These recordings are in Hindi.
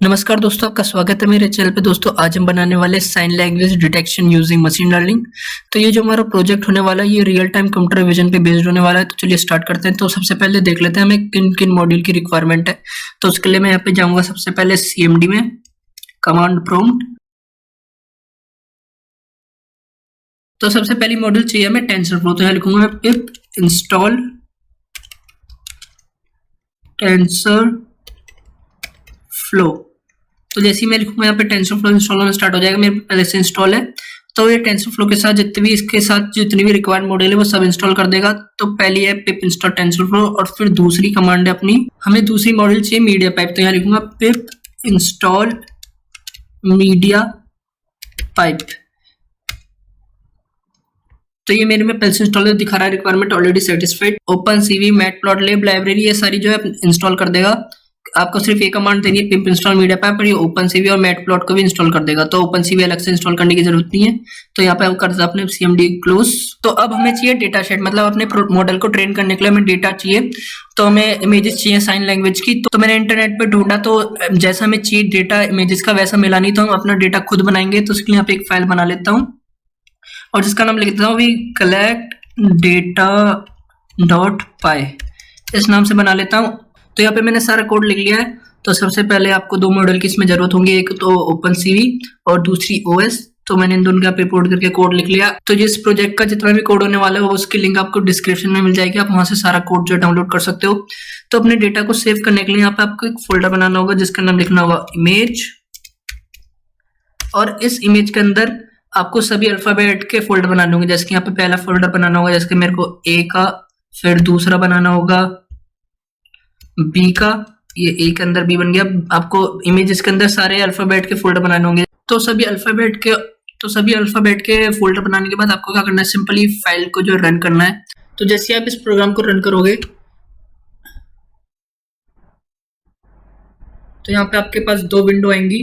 नमस्कार दोस्तों, आपका स्वागत है मेरे चैनल पे। दोस्तों आज हम बनाने वाले sign language detection using machine learning. तो ये जो हमारा प्रोजेक्ट होने वाला है ये रियल टाइम कंप्यूटर विजन पे बेस्ड होने वाला है। तो चलिए स्टार्ट करते हैं। तो सबसे पहले देख लेते हैं हमें किन किन मॉड्यूल की रिक्वायरमेंट है। तो उसके लिए मैं यहाँ पे जाऊँगा सबसे पहले CMD में, कमांड प्रॉम्प्ट। तो सबसे पहली मॉड्यूल चाहिए हमें टेंसरफ्लो। तो यहाँ लिखूंगा मैं पिप इंस्टॉल टेंसर फ्लो। तो जैसे ही मैं लिखूंगा यहाँ पे टेंसरफ्लो इंस्टॉल होना स्टार्ट हो जाएगा। मेरे पहले से इंस्टॉल है। तो ये टेंसरफ्लो के साथ जितनी भी रिक्वायर्ड मॉड्यूल है वो सब इंस्टॉल कर देगा। तो पहली है पिप इंस्टॉल टेंसरफ्लो और फिर दूसरी कमांड है अपनी, हमें दूसरी मॉड्यूल चाहिए मीडिया पाइप। तो यहाँ लिखूंगा पिप इंस्टॉल मीडिया पाइप। तो ये मेरे में पहले से इंस्टॉल दिखा रहा है, requirement already satisfied. Open CV matplotlib library ये सारी जो है इंस्टॉल कर देगा। आपको सिर्फ ये कमांड देनी है पिप इंस्टॉल मीडिया पाइप, और ये ओपन सीवी और मैटप्लॉट को भी इंस्टॉल कर देगा। तो ओपन सीवी अलग से इंस्टॉल करने की जरूरत नहीं है। तो यहाँ पे हम कर अपने CMD क्लोज। तो अब हमें चाहिए डेटा सेट, मतलब अपने मॉडल को ट्रेन करने के लिए हमें डेटा चाहिए। तो हमें इमेजेस चाहिए साइन लैंग्वेज की। तो मैंने इंटरनेट पे ढूंढा, तो जैसा हमें चाहिए डेटा इमेजेस का वैसा मिला नहीं। तो हम अपना डेटा खुद बनाएंगे। तो उसके लिए यहाँ पे एक फाइल बना लेता हूँ और जिसका नाम लिख देता हूँ अभी कलेक्ट डेटा डॉट पाई, इस नाम से बना लेता हूँ। तो यहाँ पे मैंने सारा कोड लिख लिया है। तो सबसे पहले आपको दो मॉडल की इसमें जरूरत होंगी, एक तो ओपन सीवी और दूसरी OS। तो मैंने इन दोनों का रिपोर्ट करके कोड लिख लिया। तो जिस प्रोजेक्ट का जितना भी कोड होने वाला है उसकी लिंक आपको डिस्क्रिप्शन में मिल जाएगी, आप वहां से सारा कोड जो डाउनलोड कर सकते हो। तो अपने डेटा को सेव करने के लिए यहाँ पे आपको एक फोल्डर बनाना होगा जिसका नाम लिखना होगा इमेज, और इस इमेज के अंदर आपको सभी अल्फाबेट के फोल्डर बनाने होंगे। जैसे कि यहाँ पे पहला फोल्डर बनाना होगा, जैसे कि मेरे को A का, फिर दूसरा बनाना होगा B का, ये A के अंदर B बन गया। आपको इमेजेस के अंदर सारे अल्फाबेट के फोल्डर बनाने होंगे। तो सभी अल्फाबेट के फोल्डर बनाने के बाद आपको क्या करना है, सिंपली फाइल को जो रन करना है। तो जैसे आप इस प्रोग्राम को रन करोगे तो यहाँ पे आपके पास दो विंडो आएंगी।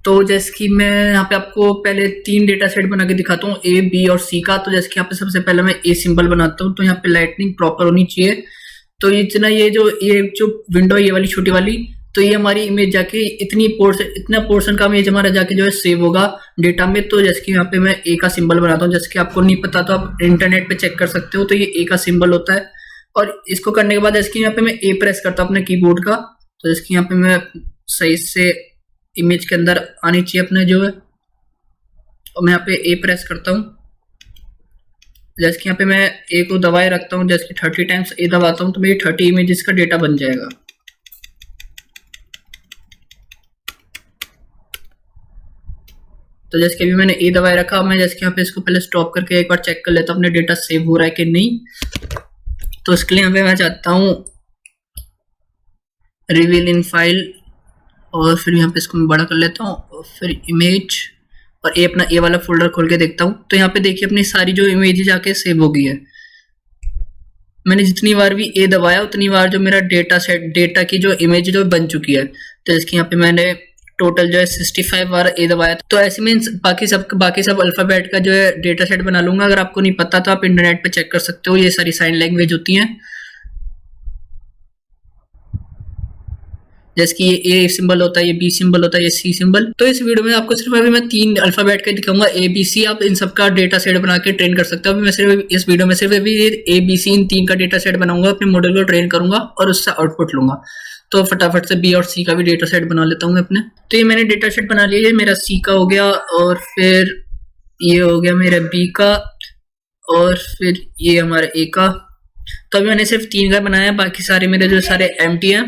तो जैसे कि मैं यहाँ पे आपको पहले 3 डेटा सेट बना के दिखाता हूँ, A, B और C का। तो जैसे कि यहाँ पे सबसे पहले मैं A सिंबल बनाता हूँ। तो यहाँ पे लाइटनिंग प्रॉपर होनी चाहिए। तो ये जो विंडो है ये वाली छोटी वाली, तो ये हमारी इमेज जाके इतना पोर्शन का इमेज हमारा जाके जो है सेव होगा डेटा में। तो जैसे कि यहाँ पे मैं A का सिंबल बनाता हूँ। जैसे कि आपको नहीं पता तो आप इंटरनेट पे चेक कर सकते हो। तो ये A का सिंबल होता है। और इसको करने के बाद जैसे कि यहाँ पे मैं A प्रेस करता हूँ अपने कीबोर्ड का। तो जैसे कि यहाँ पे मैं सही से इमेज के अंदर आनी चाहिए अपने जो है, और मैं यहाँ पे A प्रेस करता हूँ। जैसे कि यहाँ पे मैं A को दबाए रखता हूँ, जैसे कि 30 टाइम्स A दबाता हूँ तो मेरी 30 इमेजेस का डेटा बन जाएगा। तो जैसे कि अभी मैंने A दबाए रखा, मैं जैसे कि यहाँ पे इसको पहले स्टॉप करके एक बार चेक कर लेता हूँ अपने डेटा सेव हो रहा है कि नहीं। तो इसके लिए यहाँ पे मैं चाहता हूँ रिवील इन फाइल, और फिर यहाँ पे इसको मैं बड़ा कर लेता हूँ, और फिर इमेज, और A वाला फोल्डर खोल के देखता हूँ। तो यहाँ पे देखिए अपनी सारी जो इमेज जाके सेव हो गई है। मैंने जितनी बार भी A दबाया उतनी बार जो मेरा डेटा की जो इमेज जो बन चुकी है। तो इसके यहाँ पे मैंने टोटल जो है 65 बार A दबाया। तो ऐसे में बाकी सब अल्फाबेट का जो है डेटा सेट बना लूंगा। अगर आपको नहीं पता तो आप इंटरनेट पे चेक कर सकते हो, ये सारी साइन लैंग्वेज होती हैं। जैसे कि ये A सिंबल होता है, ये B सिंबल होता है, ये C सिंबल। तो इस वीडियो में आपको सिर्फ अभी मैं 3 अल्फाबेट के दिखाऊंगा, A B C। आप इन सब का डेटा सेट बना के ट्रेन कर सकते हो। अभी मैं सिर्फ इस वीडियो में सिर्फ अभी A B C इन 3 का डेटा सेट बनाऊंगा, अपने मॉडल को ट्रेन करूंगा और उससे आउटपुट लूंगा। तो फटाफट से B और C का भी डेटा सेट बना लेता हूँ अपने। तो ये मैंने डेटा सेट बना लिया, मेरा C का हो गया, और फिर ये हो गया मेरा B का, और फिर ये हमारा A का। तो अभी मैंने सिर्फ 3 का बनाया, बाकी सारे मेरे जो सारे एम्प्टी हैं।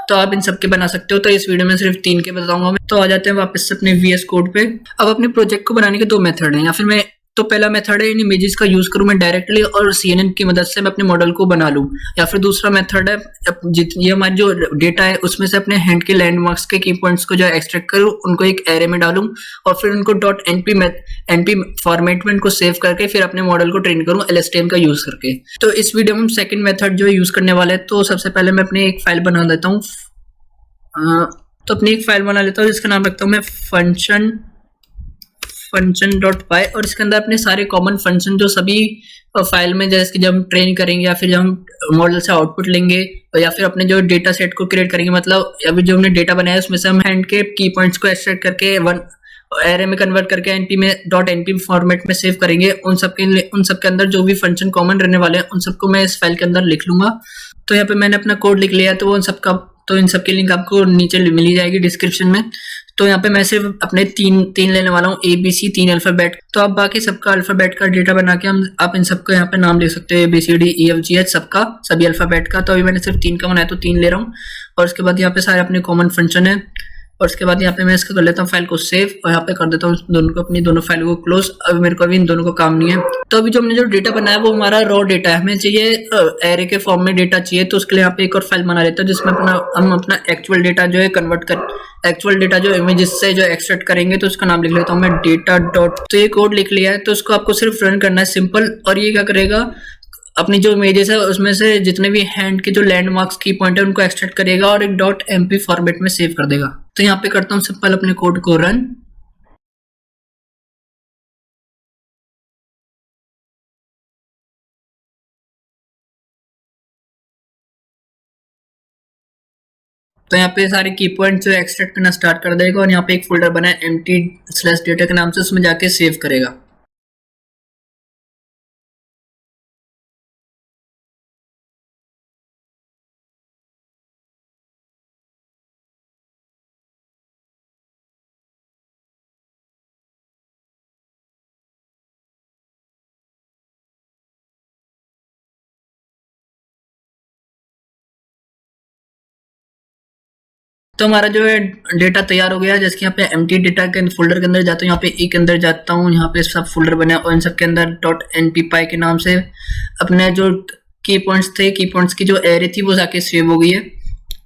तो आप इन सब के बना सकते हो। तो इस वीडियो में सिर्फ 3 के बताऊंगा मैं। तो आ जाते हैं वापस से अपने VS कोड पे। अब अपने प्रोजेक्ट को बनाने के 2 मेथड हैं, या फिर मैं तो पहला मेथड है इन इमेजेस का यूज करूं मैं डायरेक्टली और CNN की मदद से मैं अपने मॉडल को बना लूं, या फिर दूसरा मेथड है ये हमारी जो डेटा है उसमें से अपने हैंड के लैंडमार्क्स के की पॉइंट्स को जो एक्सट्रैक्ट करूं, उनको एक एरे में डालूं, और फिर उनको .np फॉर्मेट में उनको सेव करके फिर अपने मॉडल को ट्रेन करूं LSTM का यूज करके। तो इस वीडियो में हम सेकंड मेथड जो यूज करने वाले हैं। तो सबसे पहले मैं अपनी एक फाइल बना देता हूँ। तो अपनी एक फाइल बना लेता हूँ जिसका नाम रखता हूँ मैं फंक्शन फंक्शन डॉट पाई, और इसके अंदर अपने सारे कॉमन फंक्शन जो सभी फाइल में, जैसे कि जब हम ट्रेन करेंगे या फिर जब हम मॉडल से आउटपुट लेंगे या फिर अपने जो डेटा सेट को क्रिएट करेंगे, मतलब अभी जो हमने डेटा बनाया है उसमें से हम हैंड के की पॉइंट्स को एक्सट्रैक्ट करके वन एरे में कन्वर्ट करके एनपी में .np फॉर्मेट में सेव करेंगे, उन सब के अंदर जो भी फंक्शन कॉमन रहने वाले हैं उन सबको मैं इस फाइल के अंदर लिख लूंगा। तो यहाँ पे मैंने अपना कोड लिख लिया, तो इन सब की लिंक आपको नीचे मिल जाएगी डिस्क्रिप्शन में। तो यहाँ पे मैं सिर्फ अपने तीन लेने वाला हूँ, ABC 3 अल्फाबेट। तो आप बाकी सबका अल्फाबेट का डेटा बना के आप इन सबको यहाँ पे नाम लिख सकते हो, ABCDEFGH सबका, सभी अल्फाबेट का। तो अभी मैंने सिर्फ 3 का बनाया तो 3 ले रहा हूँ। और उसके बाद यहाँ पे सारे अपने कॉमन फंक्शन है, और उसके बाद यहाँ पे मैं इसका कर लेता हूँ फाइल को सेव, और यहाँ पे कर देता हूँ दोनों को, अपनी दोनों फाइल को क्लोज। अभी मेरे को अभी इन दोनों को काम नहीं है। तो अभी जो हमने जो डेटा बनाया वो हमारा रॉ डेटा है, हमें चाहिए एरे के फॉर्म में डेटा चाहिए। तो उसके लिए यहाँ पे एक और फाइल बना लेता हूँ जिसमें हम अपना एक्चुअल डेटा जो है एक्चुअल डेटा जो इमेजेस से जो एक्सट्रैक्ट करेंगे, तो उसका नाम लिख लेता हूँ मैं डेटा डॉट। तो ये कोड लिख लिया है, तो उसको आपको सिर्फ रन करना है सिंपल। और ये क्या करेगा, अपनी जो इमेजेस है उसमें से जितने भी हैंड के जो लैंडमार्क्स की पॉइंट है उनको एक्सट्रैक्ट करेगा और एक .mp फॉर्मेट में सेव कर देगा। तो यहाँ पे करता हूँ सिंपल अपने कोड को रन। तो यहाँ पे सारे की पॉइंट जो एक्सट्रैक्ट करना स्टार्ट कर देगा, और यहाँ पे एक फोल्डर बना है empty/data के नाम से, उसमें जाके सेव करेगा। तो हमारा जो है डेटा तैयार हो गया। जैसे कि यहाँ पे एम्प्टी डेटा के फोल्डर के अंदर जाता हूँ, यहाँ पे के अंदर जाता हूँ, यहाँ पे सब फोल्डर बने और इन सब के अंदर .npy के नाम से अपने जो की पॉइंट्स थे, की पॉइंट्स की जो एरे थी वो जाके सेव हो गई है।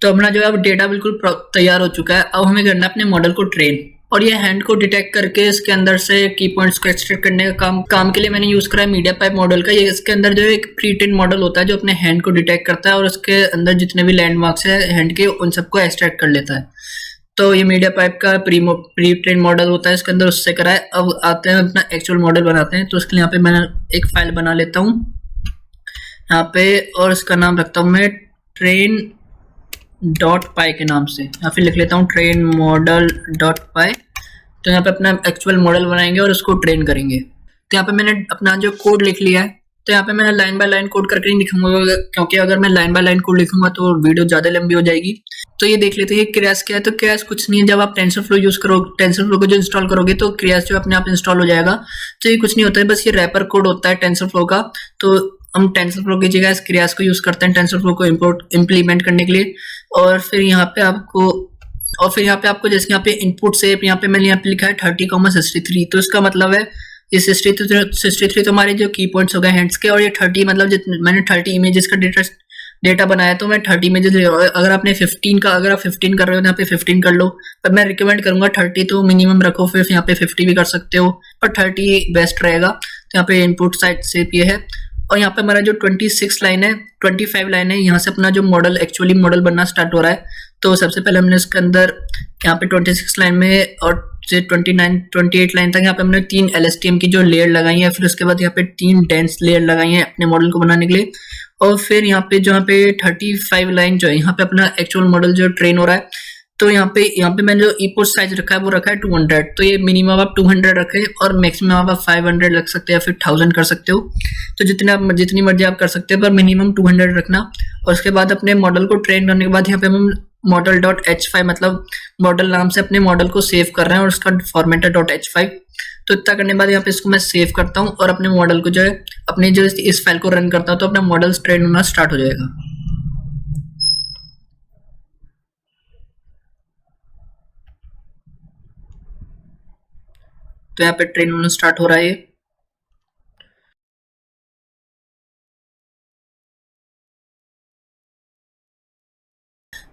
तो अपना जो है अब डेटा बिल्कुल तैयार हो चुका है। अब हमें करना है अपने मॉडल को ट्रेन, और ये हैंड को डिटेक्ट करके इसके अंदर से की पॉइंट्स को एक्सट्रैक्ट करने का काम के लिए मैंने यूज करा है मीडिया पाइप मॉडल का। ये इसके अंदर जो एक प्री ट्रेन मॉडल होता है जो अपने हैंड को डिटेक्ट करता है और उसके अंदर जितने भी लैंडमार्क्स है हैंड के उन सबको एक्सट्रैक्ट कर लेता है। तो ये मीडिया पाइप का प्री ट्रेन मॉडल होता है इसके अंदर, उससे करा है। अब आते हैं अपना एक्चुअल मॉडल बनाते हैं। तो उसके लिए यहाँ पे मैं एक फाइल बना लेता हूँ यहाँ पे, और इसका नाम रखता हूँ मैं train.py के नाम से, या फिर लिख लेता हूँ train model.py। तो यहाँ पे अपना एक्चुअल मॉडल बनाएंगे और उसको ट्रेन करेंगे। तो यहाँ पे मैंने अपना जो कोड लिख लिया है। तो यहाँ पे मैं लाइन बाय लाइन कोड करके नहीं लिखूंगा, क्योंकि अगर मैं लाइन बाय लाइन कोड लिखूंगा तो वीडियो ज्यादा लंबी हो जाएगी। तो ये देख लेते हैं क्रैश क्या है। तो क्रैश कुछ नहीं है, जब आप टेंसरफ्लो यूज करोगे, टेंसरफ्लो को जो इंस्टॉल करोगे तो क्रैश जो अपने आप इंस्टॉल हो जाएगा। तो ये कुछ नहीं होता है, बस ये रैपर कोड होता है टेंसरफ्लो का। तो हम टेंसरफ्लो की जगह इस क्रैश को यूज करते हैं टेंसरफ्लो को इम्प्लीमेंट करने के लिए। और फिर यहाँ पे आपको जैसे यहाँ पे इनपुट से यहाँ पे मैंने यहाँ पे लिखा है 30,63। तो इसका मतलब है ये 63 तो हमारे जो की पॉइंट्स हो गए हैंड्स के, और ये 30 मतलब मैंने 30 इमेजेस का डेटा बनाया। तो मैं 30 इमेजेस, अगर आप 15 कर रहे हो तो यहाँ पे 15 कर लो, पर मैं रिकमेंड करूंगा 30 तो मिनिमम रखो, फिर यहाँ पे 50 भी कर सकते हो, पर 30 बेस्ट रहेगा। तो यहाँ पे इनपुट साइड से ये है, और यहाँ पे हमारा जो 25 लाइन है, यहाँ से अपना जो मॉडल एक्चुअली मॉडल बनना स्टार्ट हो रहा है। तो सबसे पहले हमने इसके अंदर यहाँ पे 26 लाइन में और से 28 लाइन तक यहाँ पे हमने 3 LSTM की जो लेयर लगाई है, फिर उसके बाद यहाँ पे 3 डेंस लेयर लगाई है अपने मॉडल को बनाने के लिए। और फिर यहाँ पे 35 लाइन जो है यहाँ पे अपना एक्चुअल मॉडल जो ट्रेन हो रहा है। तो यहाँ पे मैंने जो इनपुट साइज रखा है वो रखा है 200। तो ये मिनिमम आप 200 रखें और मैक्सिमम आप 500 रख सकते हैं या फिर 1000 कर सकते हो। तो जितनी मर्जी आप कर सकते हैं, पर मिनिमम 200 रखना। और उसके बाद अपने मॉडल को ट्रेन करने के बाद यहाँ पे हम model.h5 मतलब मॉडल नाम से अपने मॉडल को सेव कर रहे हैं और उसका फॉर्मेट है .h5। तो इतना करने के बाद यहाँ पे इसको मैं सेव करता हूँ और अपने मॉडल को जो है अपने जो इस फाइल को रन करता हूँ, तो अपना मॉडल ट्रेन होना स्टार्ट हो जाएगा। तो यहाँ पे ट्रेन होना स्टार्ट हो रहा है।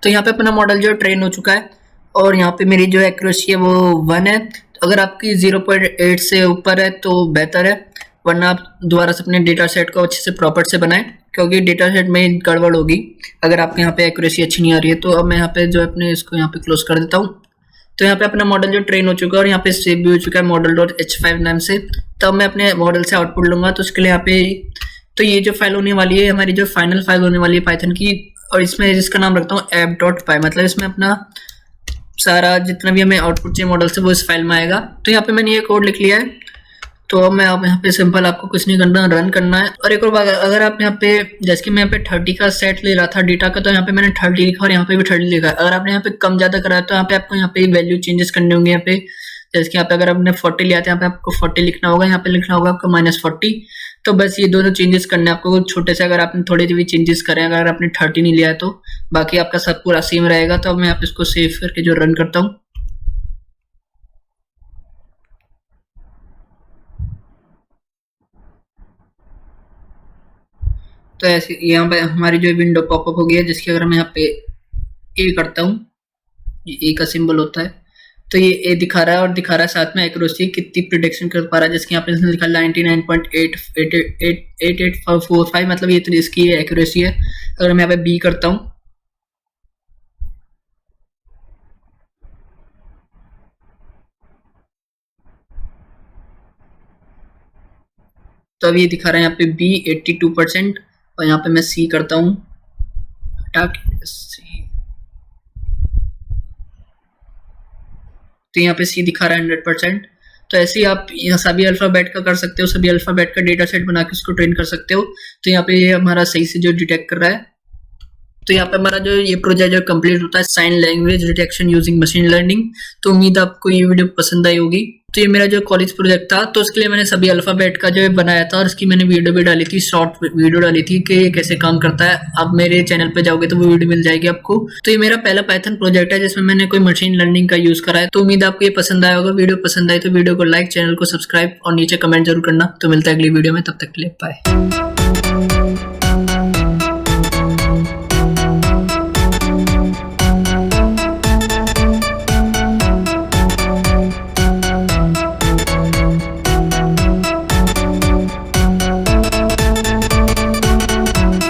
तो यहाँ पे अपना मॉडल जो ट्रेन हो चुका है और यहाँ पे मेरी जो एक्यूरेसी है वो 1 है। अगर आपकी 0.8 से ऊपर है तो बेहतर है, वरना आप दोबारा से अपने डेटा सेट को अच्छे से प्रॉपर से बनाएं, क्योंकि डेटा सेट में गड़बड़ होगी अगर आपके यहाँ पे एक्यूरेसी अच्छी नहीं आ रही है। तो अब मैं यहाँ पे जो अपने इसको यहाँ पे क्लोज कर देता हूँ। तो यहाँ पे अपना मॉडल जो ट्रेन हो चुका है और यहाँ पे सेव भी हो चुका है model.h5 नाम से। तब मैं अपने मॉडल से आउटपुट लूंगा, तो उसके लिए यहाँ पे तो ये जो फाइल होने वाली है हमारी जो फाइनल फाइल होने वाली है पाइथन की, और इसमें जिसका नाम रखता हूँ app.py, मतलब इसमें अपना सारा जितना भी हमें आउटपुट चाहिए मॉडल से वो इस फाइल में आएगा। तो यहाँ पे मैंने ये कोड लिख लिया है। तो अब मैं अब यहाँ पे सिंपल आपको कुछ नहीं करना, रन करना है। और एक और बात, अगर आप यहाँ पे जैसे कि मैं यहाँ पे 30 का सेट ले रहा था डेटा का, तो यहाँ पे मैंने 30 लिखा और यहाँ पे भी 30 लिखा है। अगर आपने यहाँ पे कम ज्यादा करा है तो यहाँ पे आपको यहाँ पे वैल्यू चेंजेस करने होंगे। यहाँ पे जैसे कि यहाँ पे अगर आपने 40 लिया था, यहाँ पे आपको 40 लिखना होगा, यहाँ पे लिखना होगा आपको -40। तो बस ये दोनों चेंजेस करने आपको छोटे से, अगर आपने थोड़े भी चेंजेस करें, अगर आपने 30 नहीं लिया है तो बाकी आपका सब पूरा सेम रहेगा। तो अब मैं आप इसको सेव करके जो रन करता हूँ, तो ऐसे यहाँ पे हमारी जो विंडो पॉपअप हो गई है, जिसकी अगर मैं यहाँ पे ए करता हूँ, ये ए का सिंबल होता है, तो ये ए दिखा रहा है और दिखा रहा है साथ में एक्यूरेसी कितनी प्रिडिक्शन कर पा रहा है। जिसके यहाँ पे इसने लिखा 99.8845, मतलब ये तो इसकी एक्यूरेसी है। अगर मैं यहाँ पे बी करता हूँ, तो अब ये दिखा रहा है यहाँ पे बी 82%, और यहाँ पे मैं सी करता हूँ, तो यहाँ पे सी दिखा रहा है 100%। तो ऐसे ही आप यहाँ सभी अल्फाबेट का कर सकते हो, सभी अल्फाबेट का डेटा सेट बना के उसको ट्रेन कर सकते हो। तो यहाँ पे ये हमारा सही से जो डिटेक्ट कर रहा है। तो यहाँ पे हमारा जो ये प्रोजेक्ट जो कंप्लीट होता है sign language detection using machine learning. तो उम्मीद आपको ये वीडियो पसंद आई होगी। तो ये मेरा जो कॉलेज प्रोजेक्ट था, तो उसके लिए मैंने सभी अल्फाबेट का जो बनाया था और उसकी मैंने वीडियो भी डाली थी, शॉर्ट वीडियो डाली थी कि ये कैसे काम करता है। आप मेरे चैनल पे जाओगे तो वो वीडियो मिल जाएगी आपको। तो ये मेरा पहला पाइथन प्रोजेक्ट है जिसमें मैंने कोई मशीन लर्निंग का यूज करा है। तो उम्मीद आपको ये पसंद आया होगा। वीडियो पसंद आई तो वीडियो को लाइक, चैनल को सब्सक्राइब और नीचे कमेंट जरूर करना। तो मिलता है अगली वीडियो में, तब तक के लिए बाय।